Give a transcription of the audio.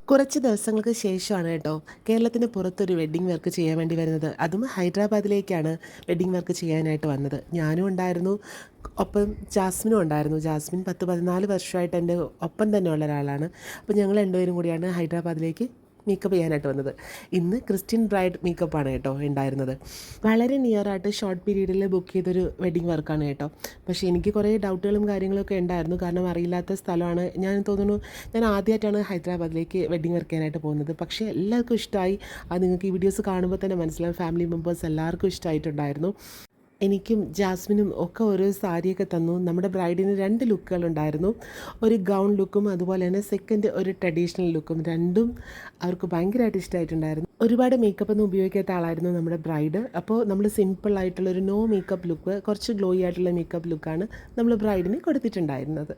കുറച്ച് ദിവസങ്ങൾക്ക് ശേഷമാണ് കേട്ടോ കേരളത്തിന് പുറത്തൊരു വെഡ്ഡിങ് വർക്ക് ചെയ്യാൻ വേണ്ടി വരുന്നത്. അതും ഹൈദരാബാദിലേക്കാണ് വെഡ്ഡിങ് വർക്ക് ചെയ്യാനായിട്ട് വന്നത്. ഞാനും ഉണ്ടായിരുന്നു, ഒപ്പം ജാസ്മിനും ഉണ്ടായിരുന്നു. ജാസ്മിൻ 10-14 വർഷമായിട്ട് എൻ്റെ ഒപ്പം തന്നെ ഉള്ള ഒരാളാണ്. അപ്പോൾ ഞങ്ങൾ രണ്ടുപേരും കൂടിയാണ് ഹൈദരാബാദിലേക്ക് മേക്കപ്പ് ചെയ്യാനായിട്ട് വന്നത്. ഇന്ന് ക്രിസ്ത്യൻ ബ്രൈഡ് മേക്കപ്പാണ് കേട്ടോ ഉണ്ടായിരുന്നത്. വളരെ നിയറായിട്ട് ഷോർട്ട് പീരീഡിൽ ബുക്ക് ചെയ്തൊരു വെഡ്ഡിങ് വർക്കാണ് കേട്ടോ. പക്ഷേ എനിക്ക് കുറേ ഡൗട്ടുകളും കാര്യങ്ങളൊക്കെ ഉണ്ടായിരുന്നു. കാരണം അറിയില്ലാത്ത സ്ഥലമാണ്. ഞാൻ തോന്നുന്നു ഞാൻ ആദ്യമായിട്ടാണ് ഹൈദരാബാദിലേക്ക് വെഡ്ഡിങ് വർക്ക് ചെയ്യാനായിട്ട് പോകുന്നത്. പക്ഷേ എല്ലാവർക്കും ഇഷ്ടമായി. അത് നിങ്ങൾക്ക് ഈ വീഡിയോസ് കാണുമ്പോൾ തന്നെ മനസ്സിലാവും. ഫാമിലി മെമ്പേഴ്സ് എല്ലാവർക്കും ഇഷ്ടമായിട്ടുണ്ടായിരുന്നു. എനിക്കും ജാസ്മിനും ഒക്കെ ഓരോ സാരിയൊക്കെ തന്നു. നമ്മുടെ ബ്രൈഡിന് 2 ലുക്കുകളുണ്ടായിരുന്നു. ഒരു ഗൗൺ ലുക്കും അതുപോലെ തന്നെ സെക്കൻഡ് ഒരു ട്രഡീഷണൽ ലുക്കും. രണ്ടും അവർക്ക് ഭയങ്കരമായിട്ട് ഇഷ്ടമായിട്ടുണ്ടായിരുന്നു. ഒരുപാട് മേക്കപ്പ് ഒന്നും ഉപയോഗിക്കാത്ത ആളായിരുന്നു നമ്മുടെ ബ്രൈഡ്. അപ്പോൾ നമ്മൾ സിമ്പിളായിട്ടുള്ളൊരു നോ മേക്കപ്പ് ലുക്ക്, കുറച്ച് ഗ്ലോയി ആയിട്ടുള്ള മേക്കപ്പ് ലുക്കാണ് നമ്മൾ ബ്രൈഡിന് കൊടുത്തിട്ടുണ്ടായിരുന്നത്.